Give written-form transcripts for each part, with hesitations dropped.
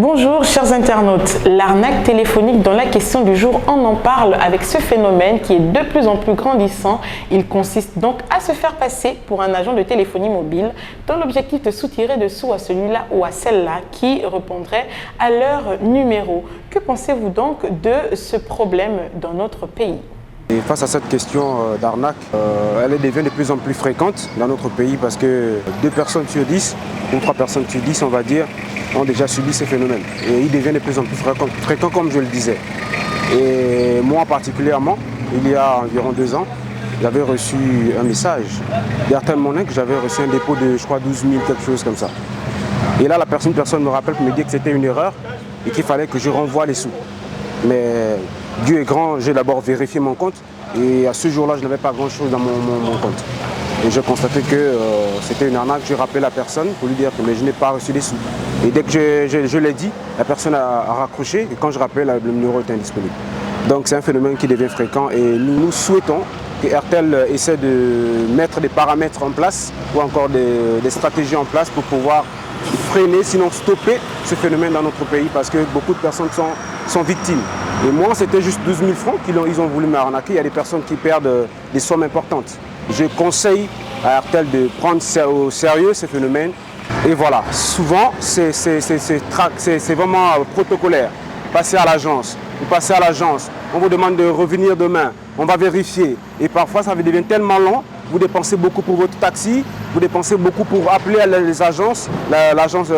Bonjour chers internautes, l'arnaque téléphonique dans la question du jour, on en parle avec ce phénomène qui est de plus en plus grandissant. Il consiste donc à se faire passer pour un agent de téléphonie mobile dans l'objectif de soutirer de sous à celui-là ou à celle-là qui répondrait à leur numéro. Que pensez-vous donc de ce problème dans notre pays ? Et face à cette question d'arnaque, elle devient de plus en plus fréquente dans notre pays parce que 2 personnes sur 10 ou 3 personnes sur 10, on va dire, ont déjà subi ces phénomènes. Et il devient de plus en plus fréquent comme je le disais. Et moi particulièrement, il y a environ 2 ans, j'avais reçu un message d'Airtel Money que j'avais reçu un dépôt de, je crois, 12 000, quelque chose comme ça. Et là, la personne me rappelle pour me dire que c'était une erreur et qu'il fallait que je renvoie les sous. Mais Dieu est grand, j'ai d'abord vérifié mon compte et à ce jour-là, je n'avais pas grand-chose dans mon compte. Et j'ai constaté que c'était une arnaque. J'ai rappelé la personne pour lui dire que mais je n'ai pas reçu les sous. Et dès que je l'ai dit, la personne a raccroché et quand je rappelais, le numéro était indisponible. Donc c'est un phénomène qui devient fréquent et nous souhaitons que Airtel essaie de mettre des paramètres en place ou encore des stratégies en place pour pouvoir freiner, sinon stopper ce phénomène dans notre pays parce que beaucoup de personnes sont victimes. Et moi, c'était juste 12 000 francs qu'ils ont voulu m'arnaquer. Il y a des personnes qui perdent des sommes importantes. Je conseille à Airtel de prendre au sérieux ce phénomène. Et voilà, souvent, c'est vraiment protocolaire. Passez à l'agence, vous passez à l'agence, on vous demande de revenir demain, on va vérifier. Et parfois, ça devient tellement long, vous dépensez beaucoup pour votre taxi, vous dépensez beaucoup pour appeler les agences, l'agence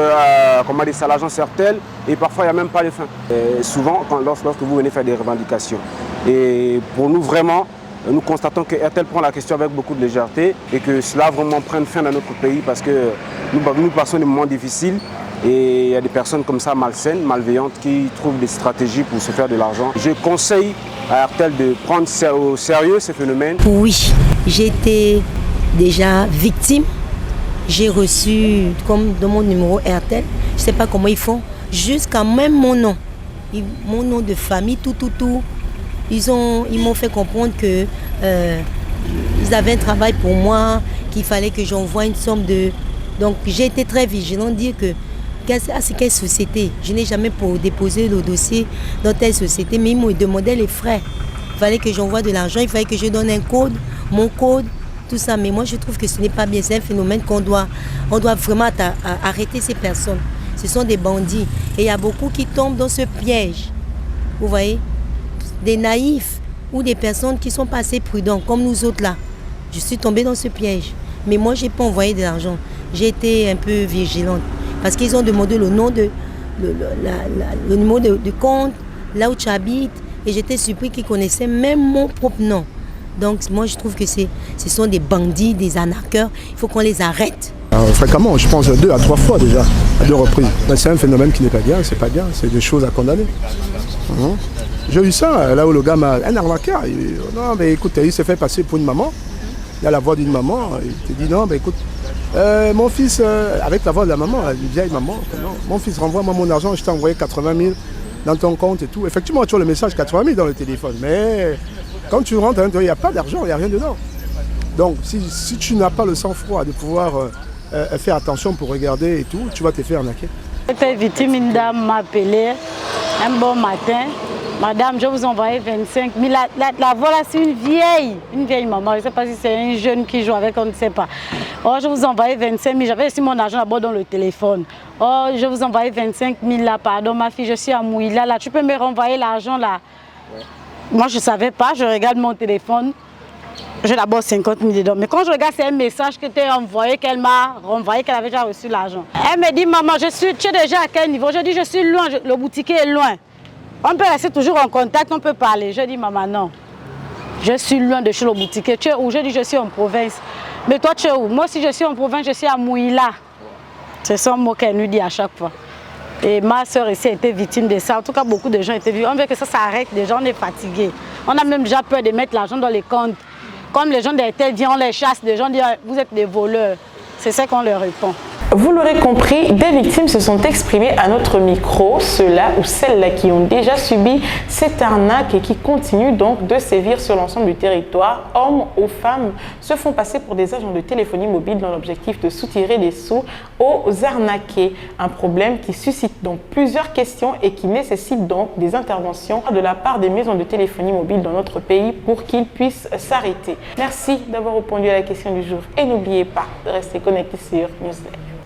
Airtel, et parfois, il n'y a même pas de fin. Et souvent, lorsque vous venez faire des revendications. Et pour nous, vraiment, nous constatons que Airtel prend la question avec beaucoup de légèreté et que cela vraiment prenne fin dans notre pays parce que nous passons des moments difficiles et il y a des personnes comme ça malsaines, malveillantes qui trouvent des stratégies pour se faire de l'argent. Je conseille à Airtel de prendre au sérieux ces phénomènes. Oui, j'ai été déjà victime. J'ai reçu, comme dans mon numéro Airtel, je ne sais pas comment ils font, jusqu'à même mon nom de famille, tout. Ils m'ont fait comprendre que ils avaient un travail pour moi, qu'il fallait que j'envoie une somme de... Donc j'ai été très vigilante, dire que c'est quelle société. Je n'ai jamais déposé le dossier dans telle société, mais ils m'ont demandé les frais. Il fallait que j'envoie de l'argent, il fallait que je donne un code, mon code, tout ça. Mais moi je trouve que ce n'est pas bien, c'est un phénomène on doit vraiment arrêter ces personnes. Ce sont des bandits et il y a beaucoup qui tombent dans ce piège. Vous voyez ? Des naïfs ou des personnes qui sont pas assez prudents, comme nous autres là. Je suis tombée dans ce piège. Mais moi, je n'ai pas envoyé de l'argent. J'ai été un peu vigilante. Parce qu'ils ont demandé le nom le numéro de compte, là où tu habites. Et j'étais surpris qu'ils connaissaient même mon propre nom. Donc moi, je trouve que ce sont des bandits, des arnaqueurs. Il faut qu'on les arrête. Fréquemment, je pense 2 à 3 fois déjà, à 2 reprises. C'est un phénomène qui n'est pas bien, c'est pas bien, c'est des choses à condamner. J'ai eu ça, là où le gars m'a... Un arnaqueur, non mais écoute, il s'est fait passer pour une maman. Il a la voix d'une maman, il te dit non, mais écoute, mon fils, avec la voix de la maman, une vieille maman, non, mon fils, renvoie-moi mon argent, je t'ai envoyé 80 000 dans ton compte et tout. Effectivement, tu as le message 80 000 dans le téléphone, mais quand tu rentres, il n'y a pas d'argent, il n'y a rien dedans. Donc, si tu n'as pas le sang-froid de pouvoir faire attention pour regarder et tout, tu vas te faire arnaquer. J'étais victime, une dame m'a appelé un bon matin. Madame, je vous envoie 25 000. La voilà, c'est une vieille maman. Je ne sais pas si c'est un jeune qui joue avec, on ne sait pas. Oh, je vous envoie 25 000. J'avais aussi mon argent là-bas dans le téléphone. Oh, je vous envoie 25 000 là, pardon, ma fille, je suis à Mouila là. Tu peux me renvoyer l'argent là? Ouais. Moi, je ne savais pas. Je regarde mon téléphone. J'ai d'abord 50 000 dedans. Mais quand je regarde, c'est un message que tu as envoyé, qu'elle m'a renvoyé, qu'elle avait déjà reçu l'argent. Elle me dit, maman, tu es déjà à quel niveau? Je dis, je suis loin, le boutiquier est loin. On peut rester toujours en contact, on peut parler. Je dis, maman, non. Je suis loin de chez le boutiquier. Tu es où? Je dis, je suis en province. Mais toi, tu es où? Moi, si je suis en province, je suis à Mouila. C'est son mot qu'elle nous dit à chaque fois. Et ma soeur ici a été victime de ça. En tout cas, beaucoup de gens étaient victimes. On veut que ça s'arrête. Les gens, on est fatigués. On a même déjà peur de mettre l'argent dans les comptes. Comme les gens d'Airtel viennent, on les chasse. Les gens disent, vous êtes des voleurs. C'est ça qu'on leur répond. Vous l'aurez compris, des victimes se sont exprimées à notre micro, ceux-là ou celles-là qui ont déjà subi cette arnaque et qui continuent donc de sévir sur l'ensemble du territoire. Hommes ou femmes se font passer pour des agents de téléphonie mobile dans l'objectif de soutirer des sous aux arnaqués. Un problème qui suscite donc plusieurs questions et qui nécessite donc des interventions de la part des maisons de téléphonie mobile dans notre pays pour qu'ils puissent s'arrêter. Merci d'avoir répondu à la question du jour et n'oubliez pas de rester connecté sur Newsday.